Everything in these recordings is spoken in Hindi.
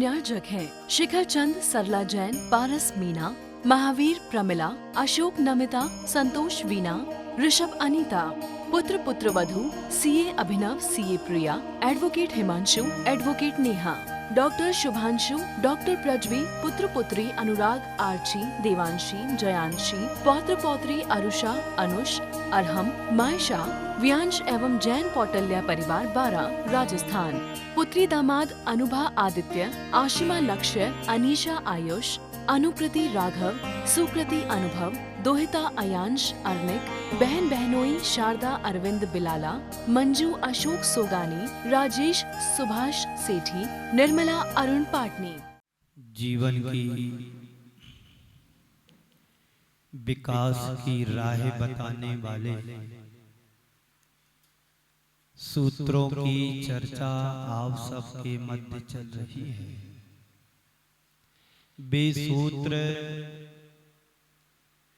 संन्यासक हैं शिखर चंद, सरला जैन, पारस मीना, महावीर प्रमिला, अशोक नमिता, संतोष वीना, ऋषभ अनीता। पुत्र पुत्रवधू CA Abhinav, CA Priya, advocate Himanshu, advocate Neha, doctor Shubhanshu, doctor Prajvi, पुत्र पुत्री अनुराग, आर्ची, देवांशी, जयांशी, पौत्र पौत्री अरुषा, अनुष, अरहम, मायशा, व्यांश एवं जैन कौटल्या परिवार 12 राजस्थान। पुत्री दामाद अनुभा आदित्य, आशिमा लक्ष्य, अनीशा आयुष, अनुकृति राघव, सुकृति अनुभव, दोहिता अयांश अर्निक, बहन बहनोई शारदा अरविंद बिलाला, मंजू अशोक सोगानी, राजेश सुभाष सेठी, निर्मला अरुण पाटनी। जीवन की विकास की राह बताने वाले सूत्रों की चर्चा आप सबके मध्य चल रही है। वे सूत्र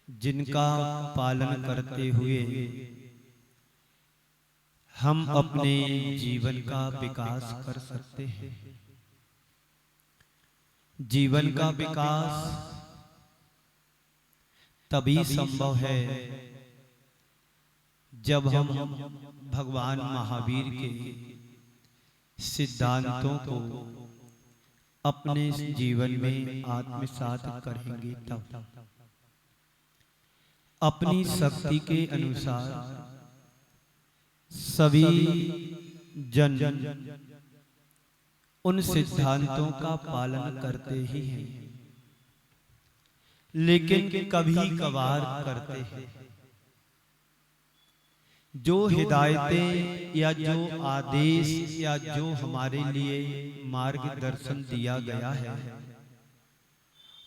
जिनका पालन करते हुए हम अपने जीवन का विकास कर सकते हैं। जीवन का विकास तभी संभव है जब हम भगवान महावीर के सिद्धांतों को अपने जीवन में आत्मसात करेंगे तब। अपनी शक्ति के अनुसार सभी जन उन सिद्धांतों का पालन करते ही हैं, लेकिन कभी कभार करते हैं। जो हिदायतें या जो आदेश या जो हमारे लिए मार्गदर्शन दिया गया है,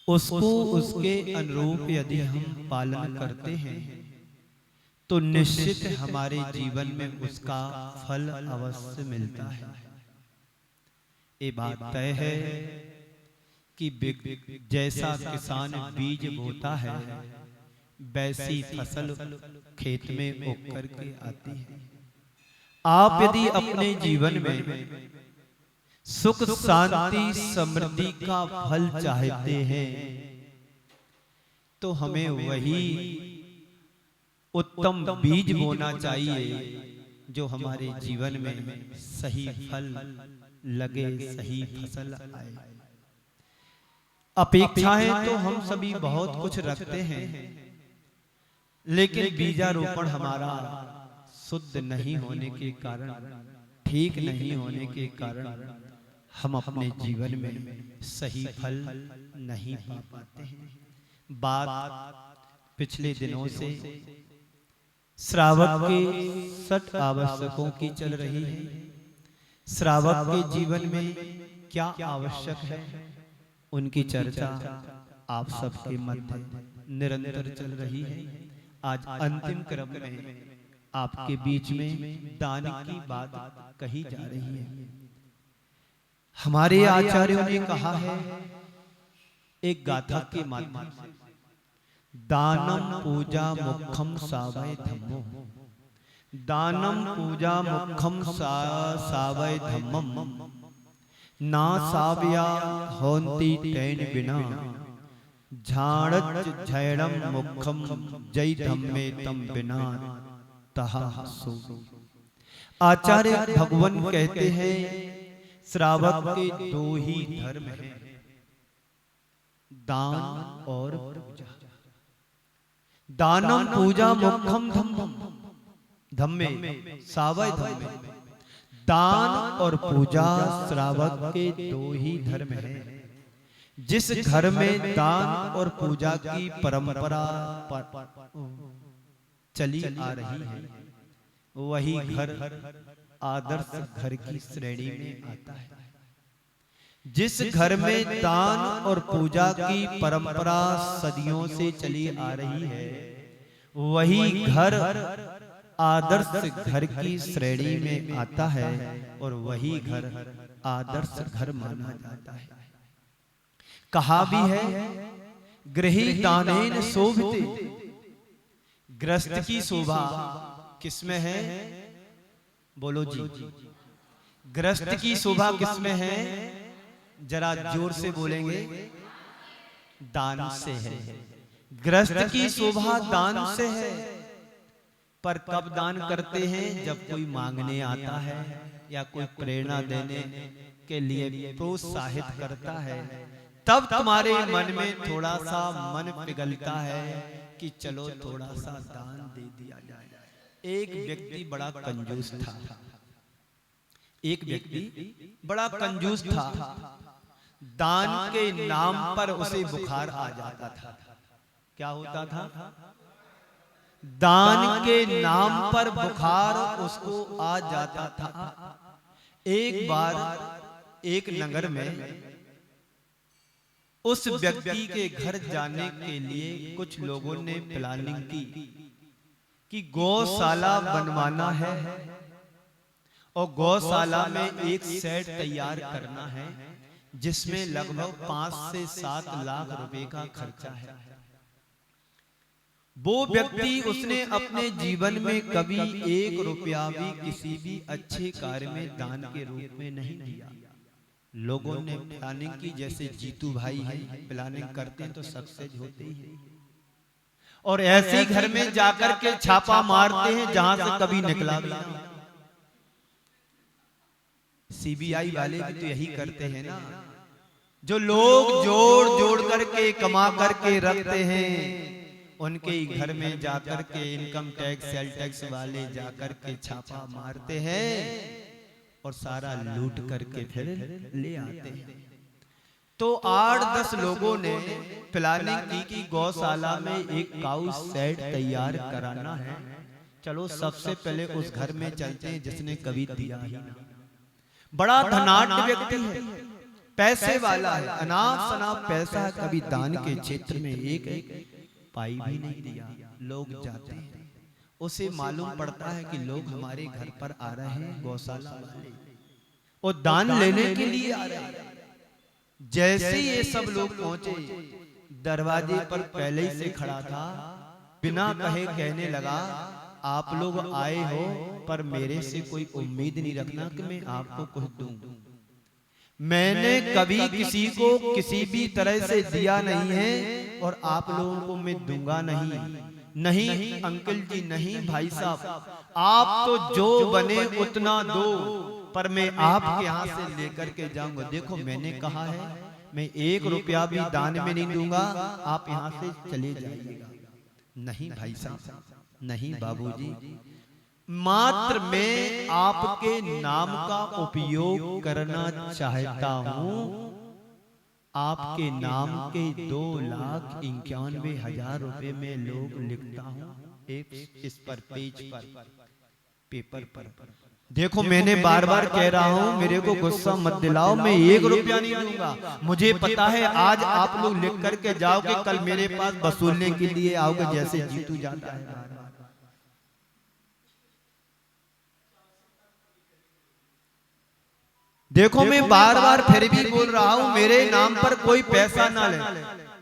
उसको उसके अनुरूप यदि हम पालन करते हैं तो निश्चित हमारे जीवन में उसका फल अवश्य मिलता है। ये बात तय है कि जैसा किसान बीज बोता है वैसी फसल खेत में उग करके आती है। आप यदि अपने जीवन में सुख शांति समृद्धि का फल चाहते हैं तो हमें वही उत्तम बीज बोना चाहिए जो हमारे जीवन में सही फल लगे, सही फसल आए। अपेक्षाएं तो हम सभी बहुत कुछ रखते हैं, लेकिन बीजारोपण हमारा शुद्ध नहीं होने के कारण, ठीक नहीं होने के कारण हम अपने जीवन में सही फल नहीं पा पाते हैं। बात पिछले दिनों से श्रावक के 60 आवश्यकों की चल रही है। श्रावक के जीवन में क्या आवश्यक है, उनकी चर्चा आप सबके मध्य निरंतर चल रही है। आज अंतिम क्रम में आपके बीच में दान की बात कही जा रही है। हमारे आचार्यों ने कहा है एक गाथा के माध्यम से, दानम पूजा मुखम सावय धम्मो, दानम पूजा मुखम सावय धम्मम, ना साव्या होन्ति तेन बिना, झाड़च झैड़म मुखम जय धम्मे तम बिना तहा सो। आचार्य भगवान कहते हैं श्रावक के 2 ही धर्म हैं, दान और पूजा। दानम पूजा मुखम धम्मम, धम्मे सावय धम्मे, दान और पूजा श्रावक के 2 ही धर्म हैं। जिस घर में दान और पूजा की परंपरा चली आ रही है वही घर आदर्श घर की श्रेणी में आता है। जिस घर में दान और पूजा की परंपरा सदियों से चली आ रही है वही घर आदर्श घर की श्रेणी में आता है और वही घर आदर्श घर माना जाता है। कहा भी है गृही दानेन शोभिते, ग्रस्त की शोभा किसमें है? बोलो जी। ग्रस्त की शोभा किसमें है? जरा जोर से बोलेंगे, दान से है। गृहस्थ की शोभा दान से है। पर कब दान करते हैं? जब कोई मांगने आता है या कोई प्रेरणा देने के लिए प्रोत्साहित करता है, तब तुम्हारे मन में थोड़ा सा मन पिघलता है कि चलो थोड़ा सा दान दे दिया जाए। एक व्यक्ति बड़ा कंजूस था। एक व्यक्ति बड़ा कंजूस था। दान के नाम पर उसे बुखार आ जाता था। क्या होता था? दान के नाम पर बुखार उसको आ जाता था। एक बार एक नगर में उस व्यक्ति के घर जाने के लिए कुछ लोगों ने प्लानिंग की कि गौशाला बनवाना है और गौशाला में एक सेट तैयार करना है जिसमें लगभग 5 से 7 लाख रुपए का खर्चा है। वो व्यक्ति उसने अपने जीवन में कभी 1 रुपया भी किसी भी अच्छे कार्य में दान के रूप में नहीं दिया। लोगों ने प्लानिंग की, जैसे जीतू भाई है, प्लानिंग करते हैं तो सक्सेस होते ही है। और ऐसे ही घर में जाकर के छापा मारते हैं जहां से कभी निकला भी नहीं। सीबीआई वाले भी तो यही करते हैं ना, जो लोग जोड़ जोड़ करके कमा करके रखते हैं, उनके ही घर में जाकर के इनकम टैक्स सेल टैक्स वाले जाकर के छापा मारते हैं और सारा लूट करके फिर ले आते हैं। तो 8-10 लोगों ने प्लानिंग की कि गौशाला में एक काऊ सेट तैयार कराना है। चलो सबसे पहले उस घर में चलते हैं जिसने कभी दिया ही ना। बड़ा धनाढ्य व्यक्ति है, पैसे वाला है, अनाप शनाप पैसा है, कभी दान के क्षेत्र में एक पाई भी नहीं दिया। लोग जाते हैं, उसे मालूम पड़ता है कि लोग हमारे घर पर आ रहे हैं गौशाला वाले और दान लेने के लिए आ रहे हैं। जैसे ये सब लोग पहुंचे, दरवाजे पर पहले ही से खड़ा था, बिना कहे कहने लगा, आप लोग आए हो पर मेरे से कोई उम्मीद नहीं रखना कि मैं आपको कुछ दूं। मैंने कभी किसी को किसी भी तरह से दिया नहीं है और आप लोगों को मैं दूंगा नहीं। नहीं अंकल जी, नहीं भाई साहब, आप तो जो बने उतना दो, पर मैं आपके यहाँ से लेकर के जाऊंगा। देखो मैंने कहा है मैं 1 रुपया भी दान में नहीं दूंगा, आप यहाँ से चले जाइएगा। नहीं भाई साहब, नहीं बाबूजी, मात्र मैं आपके नाम का उपयोग करना चाहता हूँ। आपके नाम के 2,91,000 रुपए में लोग लिखता हूँ इस पर पेज पर, पेपर पर। देखो मैंने बार बार कह रहा हूँ, मेरे को गुस्सा मत दिलाओ, मैं 1 रुपया नहीं दूंगा। मुझे पता है आज आप लोग लिख करके जाओगे, कल मेरे पास वसूलने के लिए आओगे, जैसे जीतू जाता है। देखो मैं बार बार फिर भी बोल रहा हूँ, मेरे नाम पर कोई पैसा ना ले।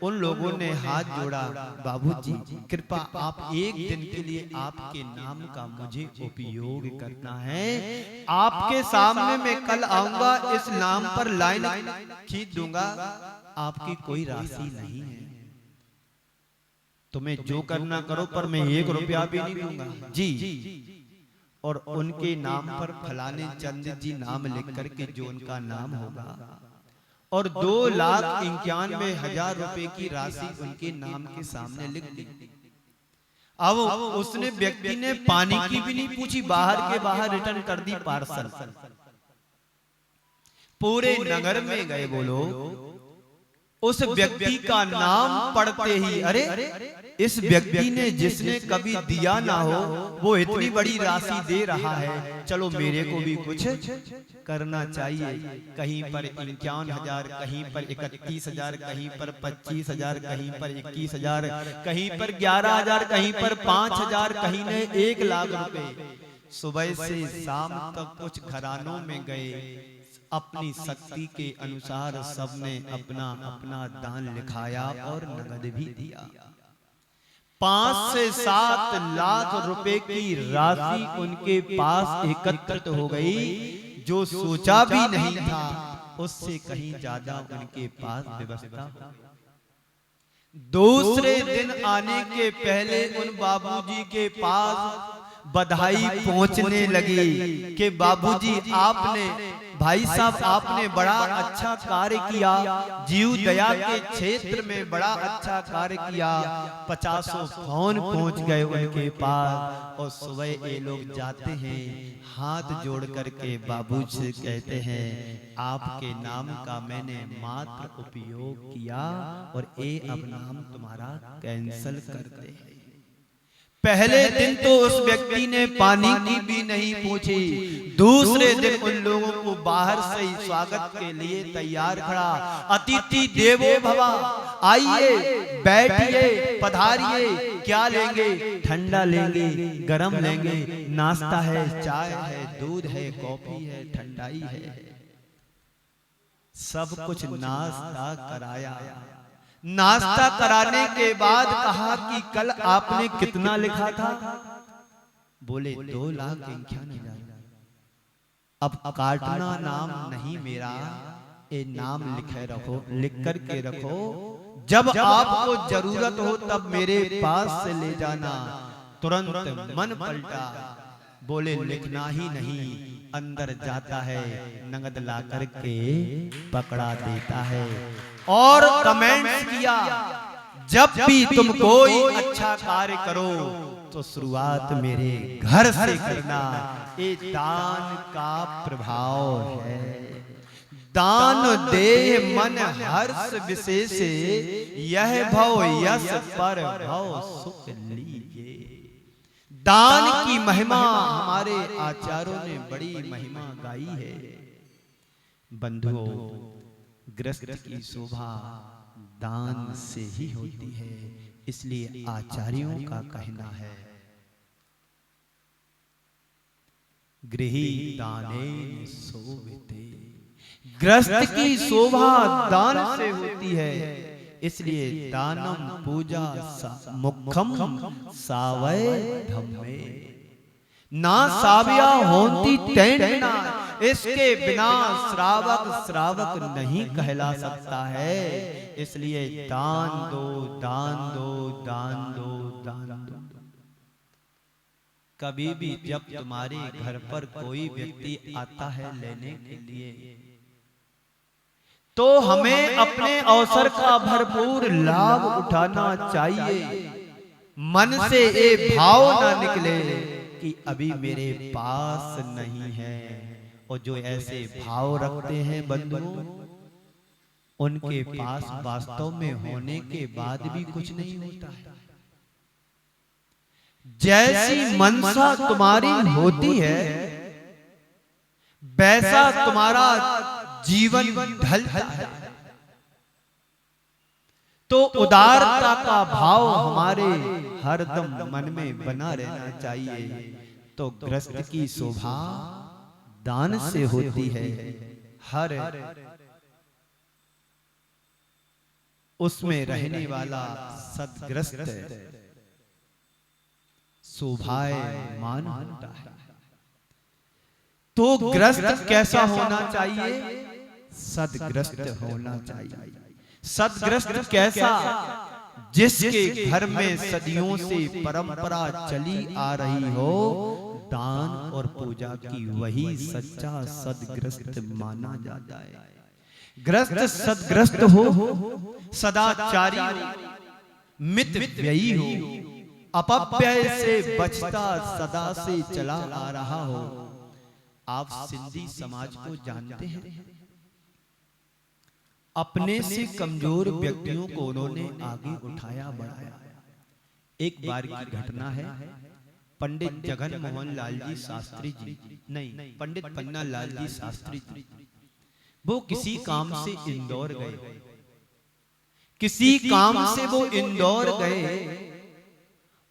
उन लोगों ने हाथ जोड़ा, बाबूजी कृपा आप एक दिन के लिए आपके नाम का मुझे उपयोग करना है। आपके सामने मैं कल आऊंगा, इस नाम पर लाइन खींच दूंगा, आपकी कोई राशि नहीं है, तुम्हें जो करना करो, पर मैं 1 रुपया भी नहीं दूंगा जी। और उनके नाम पर फलाने चंद जी नाम लिख करके जो उनका नाम होगा, और 2,91,000 रुपए की राशि उनके नाम के सामने लिख दी। अब उसने व्यक्ति ने पानी की भी नहीं पूछी, बाहर के बाहर रिटर्न कर दी पार्सल। पूरे नगर में गए वो लोग, उस व्यक्ति का नाम पढ़ते ही अरे इस व्यक्ति ने जिसने कभी दिया ना हो वो इतनी बड़ी राशि दे रहा है, चलो मेरे को भी कुछ करना चाहिए। कहीं पर 51,000, कहीं पर 31,000, कहीं पर 25,000, कहीं पर 21,000, कहीं पर 11,000, कहीं पर 5,000, कहीं ने 1 लाख रुपए। सुबह से शाम तक कुछ घरानों में गए, अपनी शक्ति के अनुसार सबने अपना अपना दान लिखाया और नगद भी दिया। 5 से 7 लाख रुपए की राशि उनके पास एकत्रित हो गई, जो सोचा भी नहीं था उससे कहीं ज्यादा उनके पास व्यवस्था हो। दूसरे दिन आने के पहले उन बाबूजी के पास बधाई पहुंचने लगी कि बाबूजी आपने, भाई साहब आपने बड़ा अच्छा कार्य किया, जीव दया के क्षेत्र में बड़ा अच्छा कार्य किया। 50 फोन पहुंच गए उनके पास और सुबह ये लोग जाते हैं, हाथ जोड़ करके बाबूजी से कहते हैं आपके नाम का मैंने मात्र उपयोग किया और ये अब नाम तुम्हारा कैंसल करते हैं। पहले दिन तो उस व्यक्ति ने पानी की भी नहीं पूछी, दूसरे दिन उन लोगों को बाहर से ही स्वागत के लिए तैयार खड़ा। अतिथि देवो भव, आइए बैठिए पधारिए, क्या लेंगे? ठंडा लेंगे, गरम लेंगे, नाश्ता है, चाय है, दूध है, कॉफी है, ठंडाई है, सब कुछ नाश्ता कराया। नाश्ता कराने के बाद कहा कि कल आपने कितना लिखा था? बोले 2,51,000। अब काटना नाम नहीं मेरा, ये नाम लिखे रखो, लिख करके रखो, जब आपको जरूरत हो तब मेरे पास से ले जाना। तुरंत मन पलटा, बोले लिखना ही नहीं, अंदर जाता है, नगद ला करके पकड़ा देता है और कमेंट्स किया जब भी तुम कोई अच्छा कार्य करो तो शुरुआत मेरे घर से करना। ये दान का प्रभाव है। दान दे मन हर्ष विशेष, यह भव यश पर भव सुख लीजिए। दान की महिमा हमारे आचार्यों ने बड़ी महिमा गाई है। बंधुओं, गृहस्थ की शोभा दान से ही होती है, इसलिए आचार्यों का कहना है गृही दानेन शोभिते। गृहस्थ की शोभा दान से होती है, इसलिए दानम पूजा मुखम सावय धम्मे ना साव्या होती तैना। इसके बिना श्रावक नहीं कहला सकता है। इसलिए दान दो, दान दो, दान दो, दान दो। कभी भी जब तुम्हारे घर पर कोई व्यक्ति आता है लेने के लिए, तो हमें अपने अवसर का भरपूर लाभ उठाना चाहिए। मन से ये भाव ना निकले कि अभी मेरे पास नहीं है। और जो ऐसे भाव रखते हैं बंधुओं, उनके पास वास्तव में होने के बाद भी कुछ नहीं होता है। जैसी मनसा तुम्हारी होती है, वैसा तुम्हारा जीवन ढलता है। तो उदारता का भाव हमारे हरदम मन में बना रहना चाहिए। तो गृहस्थ की शोभा दान से होती है। हर उसमें रहने वाला सद्गृहस्थ शोभायमान होता है। तो गृहस्थ कैसा होना चाहिए? सद्गृहस्थ होना चाहिए। सद्गृहस्थ कैसा? जिसके घर में सदियों से परंपरा चली आ रही हो दान और पूजा की, वही सच्चा सद्गृहस्थ माना जाता है। गृहस्थ सद्गृहस्थ हो, सदाचारी हो, मित व्ययी हो, अपव्यय से बचता सदा से चला आ रहा हो। आप सिंधी समाज को जानते हैं, अपने से कमजोर व्यक्तियों को उन्होंने आगे उठाया बढ़ाया। एक बार की घटना है, पंडित जगन मोहन लाल जी शास्त्री जी, नहीं पंडित पन्ना लाल जी शास्त्री जी, वो किसी काम से इंदौर गए। किसी काम से वो इंदौर गए,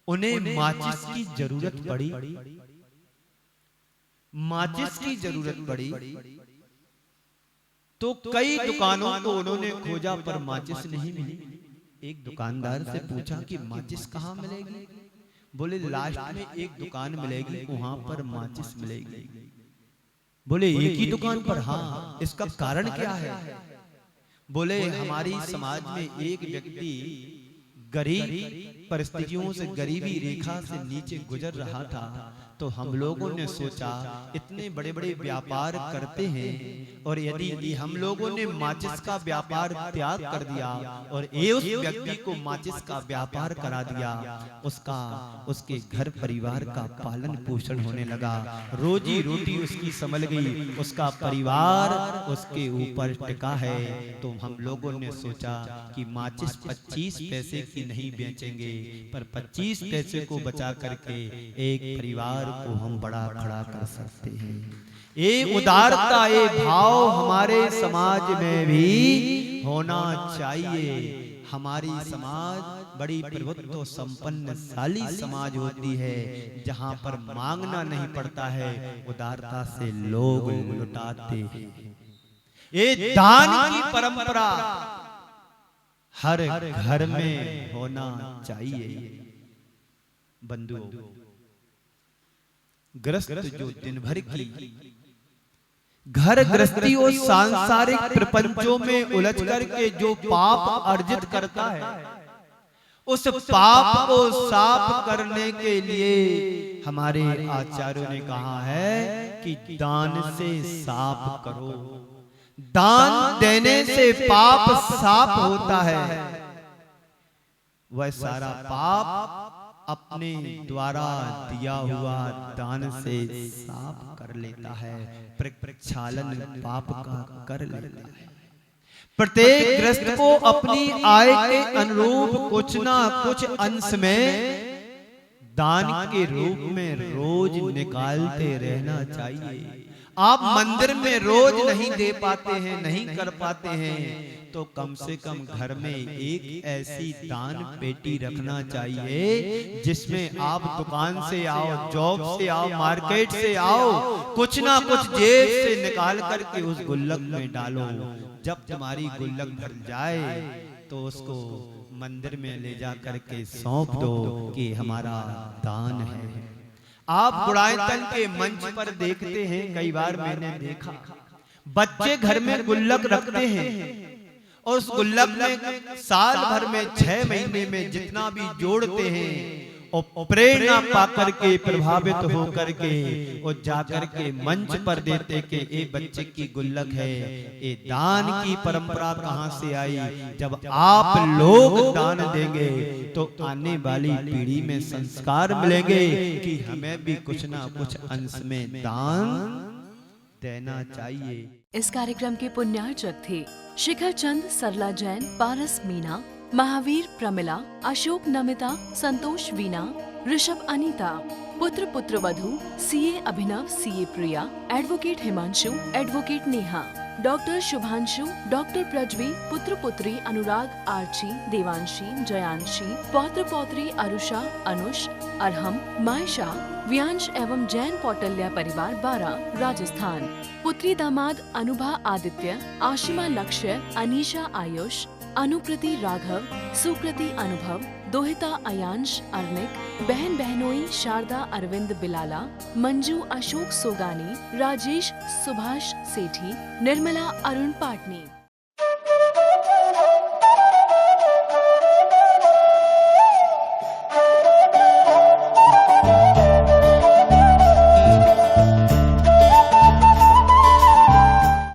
उन्हें माचिस की जरूरत पड़ी। माचिस की जरूरत पड़ी तो कई दुकानों को उन्होंने खोजा पर माचिस नहीं मिली। एक दुकानदार से पूछा कि माचिस कहाँ मिलेगी? बोले लास्ट में एक दुकान मिलेगी, वहां पर माचिस मिलेगी। बोले एक ही दुकान पर? हाँ। इसका कारण क्या है? बोले हमारी समाज में एक व्यक्ति गरीब परिस्थितियों से, गरीबी रेखा से नीचे गुजर रहा था, तो हम लोगों ने सोचा इतने बड़े बड़े व्यापार करते हैं, और यदि हम लोगों ने माचिस का व्यापार त्याग कर दिया और ये उस व्यक्ति को माचिस का व्यापार करा दिया, उसके घर परिवार का पालन पोषण होने लगा, रोजी रोटी उसकी संभल गई, उसका परिवार उसके ऊपर टिका है। तो हम लोगों ने सोचा कि माचिस 25 पैसे की नहीं बेचेंगे, पर 25 पैसे को बचा करके एक परिवार को हम बड़ा खड़ा कर सकते हैं। ये उदारता, ये भाव हमारे समाज में भी होना चाहिए। हमारी समाज बड़ी प्रभुत्व संपन्नशाली समाज होती है, जहां पर मांगना नहीं पड़ता है, उदारता से लोग लुटाते हैं। ये दान की परंपरा हर घर में होना चाहिए। बंधुओं, ग्रस्त जो दिन भर की घर गृहस्थी और सांसारिक प्रपंचों में उलझ करके जो पाप अर्जित करता है, उस पाप को साफ करने के लिए हमारे आचार्यों ने कहा है कि दान से साफ करो। दान देने से पाप साफ होता है। वह सारा पाप अपने द्वारा दिया हुआ दान से साफ कर लेता है, प्रक्षालन पाप का कर लेता है। प्रत्येक ग्रस्त को अपनी आय के अनुरूप कुछ ना कुछ अंश में दान के रूप में रोज निकालते रहना चाहिए। आप मंदिर में रोज नहीं दे पाते हैं, नहीं कर पाते हैं, तो कम से कम घर में एक ऐसी दान पेटी रखना चाहिए जिसमें आप दुकान से आओ, जॉब से आओ, मार्केट से आओ, कुछ ना कुछ जेब से निकाल करके उस गुल्लक में डालो। जब तुम्हारी गुल्लक भर जाए तो उसको मंदिर में ले जा करके सौंप दो कि हमारा दान है। आप बुढ़ाएतन के मंच पर देखते हैं, कई बार मैंने देखा, बच्चे घर में गुल्लक रखते हैं और उस गुल्लक में साल भर में 6 महीने में जितना भी जोड़ते हैं, और प्रेरणा पाकर के, प्रभावित होकर के और जाकर के मंच पर देते कि ये बच्चे की गुल्लक है। ये दान की परंपरा कहां से आई? जब आप लोग दान देंगे तो आने वाली पीढ़ी में संस्कार मिलेंगे कि हमें भी कुछ ना कुछ अंश में दान देना चाहिए। इस कार्यक्रम के पुण्यार्चक थे शिखर चंद, सरला जैन, पारस मीना, महावीर प्रमिला, अशोक नमिता, संतोष वीना, ऋषभ अनीता, पुत्र पुत्रवधू CA Abhinav, CA Priya, advocate Himanshu, advocate Neha, doctor Shubhanshu, doctor Prajvi, पुत्र पुत्री अनुराग, आर्ची, देवांशी, जयांशी, पौत्र पौत्री अरुषा, अनुष, अरहम, मायशा, व्यांश एवं जैन कौटल्या परिवार 12, राजस्थान। पुत्री दामाद अनुभा आदित्य, आशिमा लक्ष्य, अनीशा आयुष, अनुकृति राघव, सुकृति अनुभव, दोहिता अयांश अर्निक, बहन बहनोई शारदा अरविंद बिलाला, मंजू अशोक सोगानी, राजेश सुभाष सेठी, निर्मला अरुण पाटनी।